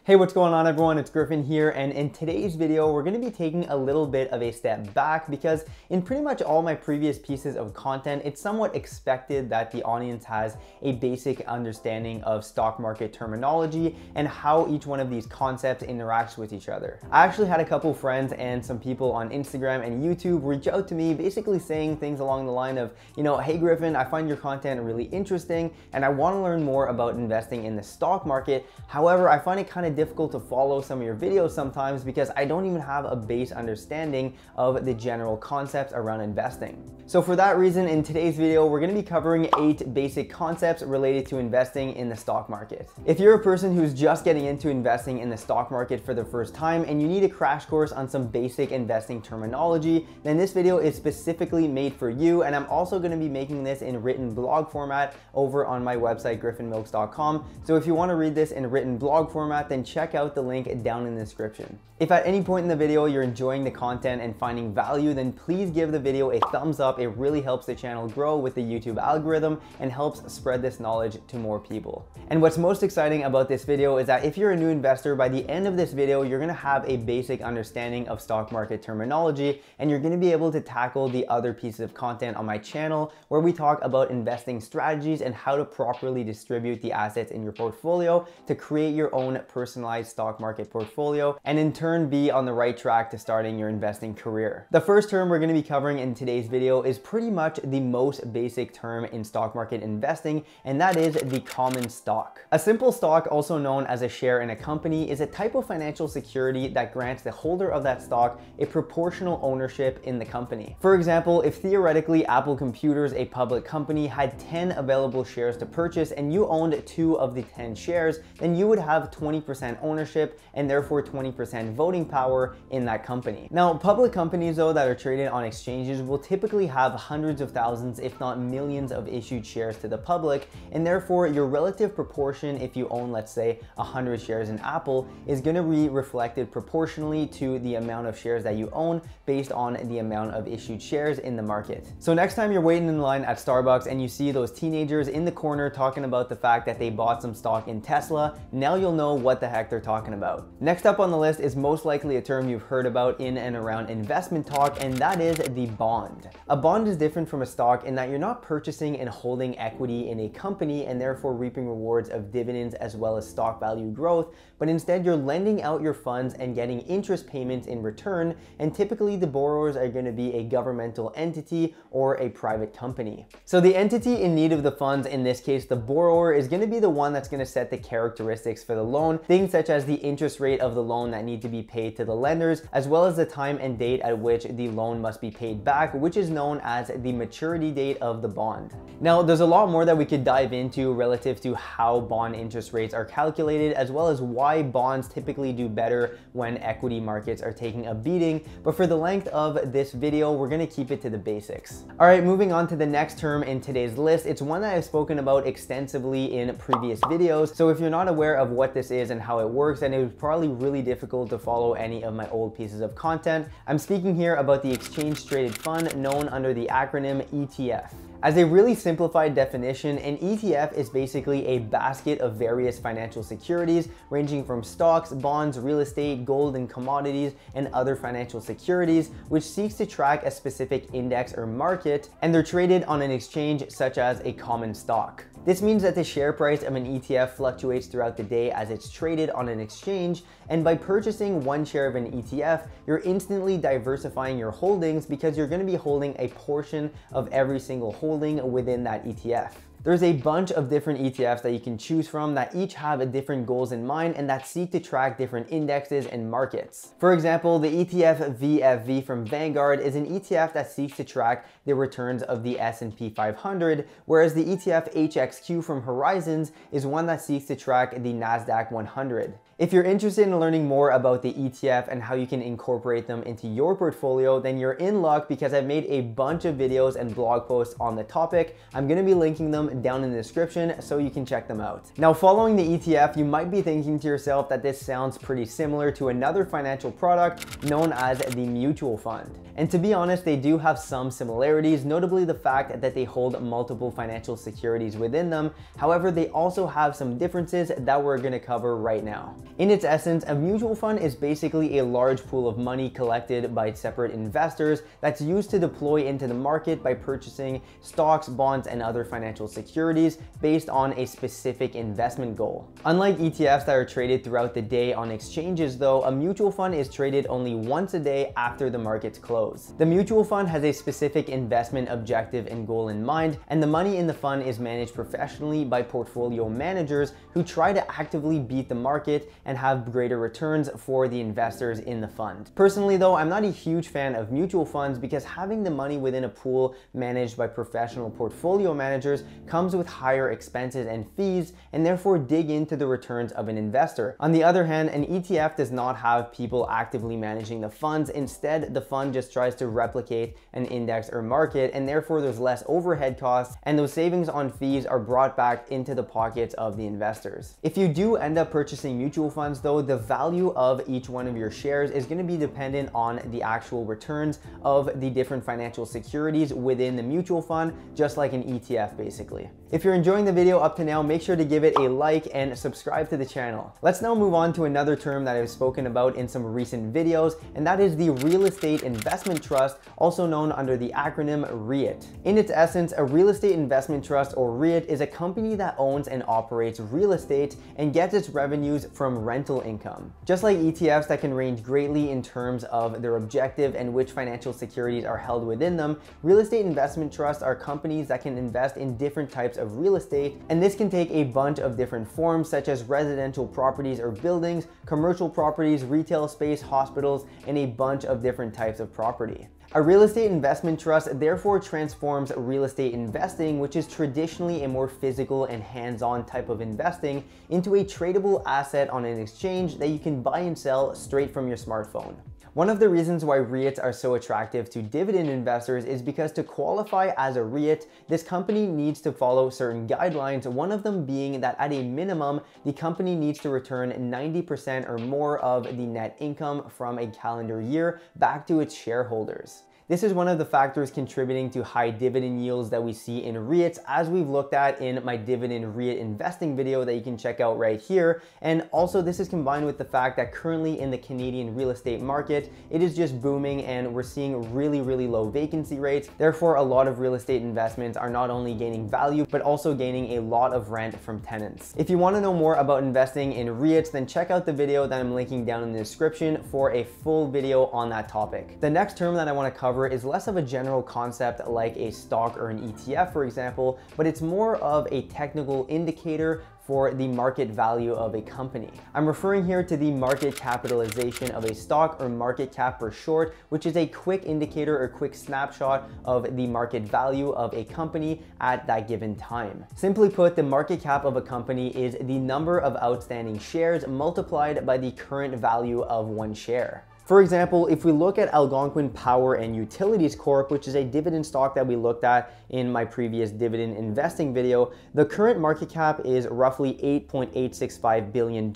Hey, what's going on everyone? It's Griffin here, and in today's video, we're gonna be taking a little bit of a step back because in pretty much all my previous pieces of content, it's somewhat expected that the audience has a basic understanding of stock market terminology and how each one of these concepts interacts with each other. I actually had a couple friends and some people on Instagram and YouTube reach out to me basically saying things along the line of, hey Griffin, I find your content really interesting and I wanna learn more about investing in the stock market. However, I find it kind of difficult to follow some of your videos sometimes because I don't even have a base understanding of the general concepts around investing. So for that reason, in today's video, we're gonna be covering 8 basic concepts related to investing in the stock market. If you're a person who's just getting into investing in the stock market for the first time and you need a crash course on some basic investing terminology, then this video is specifically made for you, and I'm also gonna be making this in written blog format over on my website, griffinmilks.com. So if you wanna read this in written blog format, then check out the link down in the description. If at any point in the video you're enjoying the content and finding value, then please give the video a thumbs up. It really helps the channel grow with the YouTube algorithm and helps spread this knowledge to more people. And what's most exciting about this video is that if you're a new investor, by the end of this video, you're gonna have a basic understanding of stock market terminology, and you're gonna be able to tackle the other pieces of content on my channel where we talk about investing strategies and how to properly distribute the assets in your portfolio to create your own personalized stock market portfolio and in turn be on the right track to starting your investing career. The first term we're going to be covering in today's video is pretty much the most basic term in stock market investing, and that is the common stock. A simple stock, also known as a share in a company, is a type of financial security that grants the holder of that stock a proportional ownership in the company. For example, if theoretically Apple Computers, a public company, had 10 available shares to purchase and you owned 2 of the 10 shares, then you would have 20% ownership and therefore 20% voting power in that company. Now, public companies though that are traded on exchanges will typically have hundreds of thousands, if not millions, of issued shares to the public, and therefore your relative proportion, if you own, let's say, 100 shares in Apple, is going to be reflected proportionally to the amount of shares that you own based on the amount of issued shares in the market. So next time you're waiting in line at Starbucks and you see those teenagers in the corner talking about the fact that they bought some stock in Tesla, now you'll know what the heck they're talking about. Next up on the list is most likely a term you've heard about in and around investment talk, and that is the bond. A bond is different from a stock in that you're not purchasing and holding equity in a company and therefore reaping rewards of dividends as well as stock value growth, but instead you're lending out your funds and getting interest payments in return, and typically the borrowers are going to be a governmental entity or a private company. So the entity in need of the funds, in this case the borrower, is going to be the one that's going to set the characteristics for the loan, things such as the interest rate of the loan that need to be paid to the lenders, as well as the time and date at which the loan must be paid back, which is known as the maturity date of the bond. Now, there's a lot more that we could dive into relative to how bond interest rates are calculated, as well as why bonds typically do better when equity markets are taking a beating, but for the length of this video, we're gonna keep it to the basics. All right, moving on to the next term in today's list. It's one that I've spoken about extensively in previous videos, so if you're not aware of what this is and how it works, then it was probably really difficult to follow any of my old pieces of content. I'm speaking here about the exchange traded fund known under the acronym ETF. As a really simplified definition, an ETF is basically a basket of various financial securities ranging from stocks, bonds, real estate, gold and commodities, and other financial securities, which seeks to track a specific index or market, and they're traded on an exchange such as a common stock. This means that the share price of an ETF fluctuates throughout the day as it's traded on an exchange, and by purchasing one share of an ETF, you're instantly diversifying your holdings because you're going to be holding a portion of every single holding within that ETF. There's a bunch of different ETFs that you can choose from that each have different goals in mind and that seek to track different indexes and markets. For example, the ETF VFV from Vanguard is an ETF that seeks to track the returns of the S&P 500, whereas the ETF HXQ from Horizons is one that seeks to track the NASDAQ 100. If you're interested in learning more about the ETF and how you can incorporate them into your portfolio, then you're in luck because I've made a bunch of videos and blog posts on the topic. I'm going to be linking them them down in the description so you can check them out. Now, following the ETF, you might be thinking to yourself that this sounds pretty similar to another financial product known as the mutual fund. And to be honest, they do have some similarities, notably the fact that they hold multiple financial securities within them. However, they also have some differences that we're going to cover right now. In its essence, a mutual fund is basically a large pool of money collected by separate investors that's used to deploy into the market by purchasing stocks, bonds, and other financial securities based on a specific investment goal. Unlike ETFs that are traded throughout the day on exchanges though, a mutual fund is traded only once a day after the markets close. The mutual fund has a specific investment objective and goal in mind, and the money in the fund is managed professionally by portfolio managers who try to actively beat the market and have greater returns for the investors in the fund. Personally though, I'm not a huge fan of mutual funds because having the money within a pool managed by professional portfolio managers comes with higher expenses and fees, and therefore dig into the returns of an investor. On the other hand, an ETF does not have people actively managing the funds. Instead, the fund just tries to replicate an index or market, and therefore there's less overhead costs, and those savings on fees are brought back into the pockets of the investors. If you do end up purchasing mutual funds though, the value of each one of your shares is going to be dependent on the actual returns of the different financial securities within the mutual fund, just like an ETF basically. If you're enjoying the video up to now, make sure to give it a like and subscribe to the channel. Let's now move on to another term that I've spoken about in some recent videos, and that is the real estate investment trust, also known under the acronym REIT. In its essence, a real estate investment trust, or REIT, is a company that owns and operates real estate and gets its revenues from rental income. Just like ETFs that can range greatly in terms of their objective and which financial securities are held within them, real estate investment trusts are companies that can invest in different types of real estate, and this can take a bunch of different forms such as residential properties or buildings, commercial properties, retail space, hospitals, and a bunch of different types of property. A real estate investment trust therefore transforms real estate investing, which is traditionally a more physical and hands-on type of investing, into a tradable asset on an exchange that you can buy and sell straight from your smartphone. One of the reasons why REITs are so attractive to dividend investors is because to qualify as a REIT, this company needs to follow certain guidelines, one of them being that at a minimum, the company needs to return 90% or more of the net income from a calendar year back to its shareholders. This is one of the factors contributing to high dividend yields that we see in REITs, as we've looked at in my dividend REIT investing video that you can check out right here. And also this is combined with the fact that currently in the Canadian real estate market, it is just booming and we're seeing really low vacancy rates. Therefore, a lot of real estate investments are not only gaining value, but also gaining a lot of rent from tenants. If you want to know more about investing in REITs, then check out the video that I'm linking down in the description for a full video on that topic. The next term that I want to cover is less of a general concept like a stock or an ETF, for example, but it's more of a technical indicator for the market value of a company. I'm referring here to the market capitalization of a stock, or market cap for short, which is a quick indicator or quick snapshot of the market value of a company at that given time. Simply put, the market cap of a company is the number of outstanding shares multiplied by the current value of one share. For example, if we look at Algonquin Power and Utilities Corp, which is a dividend stock that we looked at in my previous dividend investing video, the current market cap is roughly $8.865 billion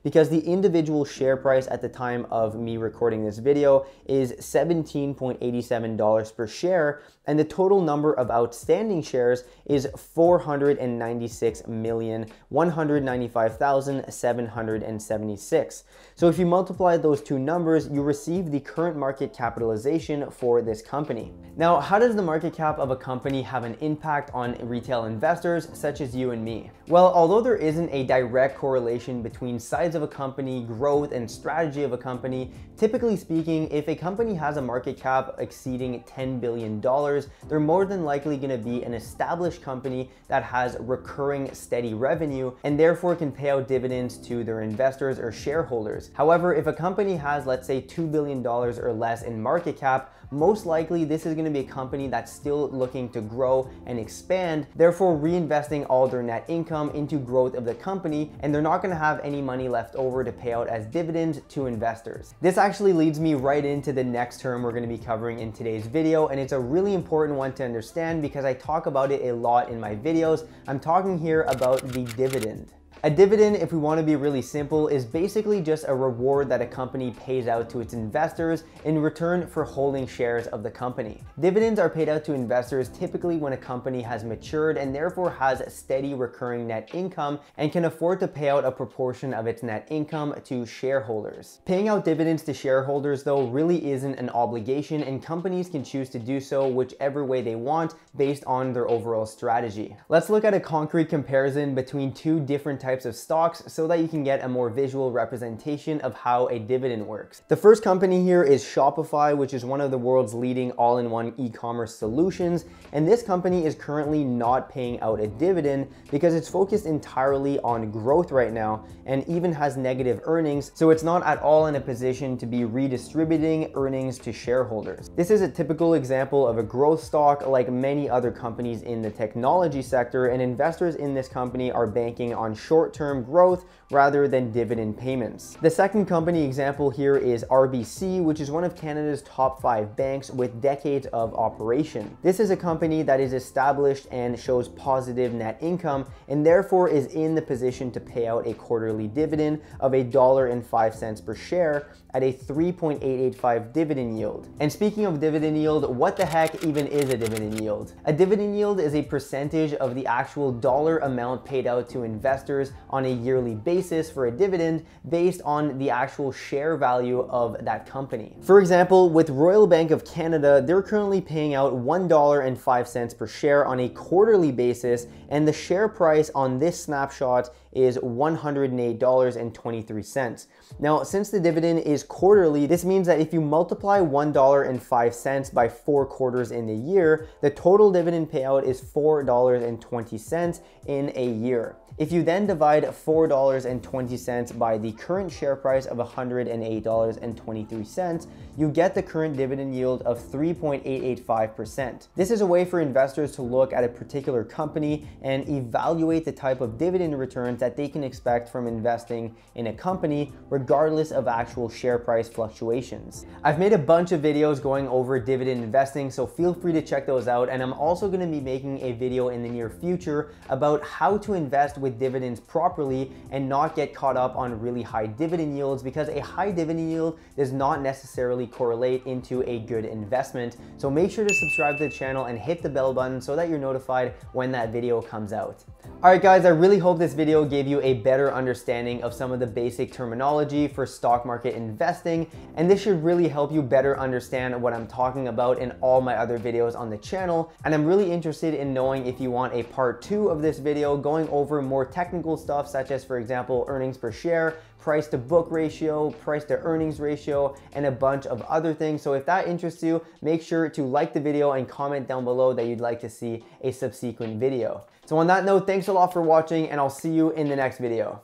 because the individual share price at the time of me recording this video is $17.87 per share, and the total number of outstanding shares is 496,195,776. So if you multiply those two numbers, you receive the current market capitalization for this company. Now, how does the market cap of a company have an impact on retail investors such as you and me? Well, although there isn't a direct correlation between size of a company, growth, and strategy of a company, typically speaking, if a company has a market cap exceeding $10 billion, they're more than likely going to be an established company that has recurring steady revenue and therefore can pay out dividends to their investors or shareholders. However, if a company has, let's let's say $2 billion or less in market cap, most likely this is going to be a company that's still looking to grow and expand, therefore reinvesting all their net income into growth of the company, and they're not going to have any money left over to pay out as dividends to investors. This actually leads me right into the next term we're going to be covering in today's video, and it's a really important one to understand because I talk about it a lot in my videos. I'm talking here about the dividend. A dividend, if we want to be really simple, is basically just a reward that a company pays out to its investors in return for holding shares of the company. Dividends are paid out to investors typically when a company has matured and therefore has steady recurring net income and can afford to pay out a proportion of its net income to shareholders. Paying out dividends to shareholders, though, really isn't an obligation, and companies can choose to do so whichever way they want based on their overall strategy. Let's look at a concrete comparison between two different types of stocks so that you can get a more visual representation of how a dividend works. The first company here is Shopify, which is one of the world's leading all-in-one e-commerce solutions, and this company is currently not paying out a dividend because it's focused entirely on growth right now and even has negative earnings, so it's not at all in a position to be redistributing earnings to shareholders. This is a typical example of a growth stock like many other companies in the technology sector, and investors in this company are banking on short-term growth rather than dividend payments. The second company example here is RBC, which is one of Canada's top 5 banks with decades of operation. This is a company that is established and shows positive net income and therefore is in the position to pay out a quarterly dividend of $1.05 per share at a 3.885 dividend yield. And speaking of dividend yield, what the heck even is a dividend yield? A dividend yield is a percentage of the actual dollar amount paid out to investors on a yearly basis for a dividend based on the actual share value of that company. For example, with Royal Bank of Canada, they're currently paying out $1.05 per share on a quarterly basis, and the share price on this snapshot is $108.23. Now, since the dividend is quarterly, this means that if you multiply $1.05 by 4 quarters in the year, the total dividend payout is $4.20 in a year. If you then divide $4.20 by the current share price of $108.23, you get the current dividend yield of 3.885%. This is a way for investors to look at a particular company and evaluate the type of dividend returns that they can expect from investing in a company regardless of actual share price fluctuations. I've made a bunch of videos going over dividend investing, so feel free to check those out, and I'm also going to be making a video in the near future about how to invest with dividends properly and not get caught up on really high dividend yields, because a high dividend yield does not necessarily correlate into a good investment. So make sure to subscribe to the channel and hit the bell button so that you're notified when that video comes out. Alright guys, I really hope this video gave you a better understanding of some of the basic terminology for stock market investing, and this should really help you better understand what I'm talking about in all my other videos on the channel. And I'm really interested in knowing if you want a part 2 of this video going over more technical stuff, such as, for example, earnings per share, price to book ratio, price to earnings ratio, and a bunch of other things. So if that interests you, make sure to like the video and comment down below that you'd like to see a subsequent video. So on that note, thanks a lot for watching, and I'll see you in the next video.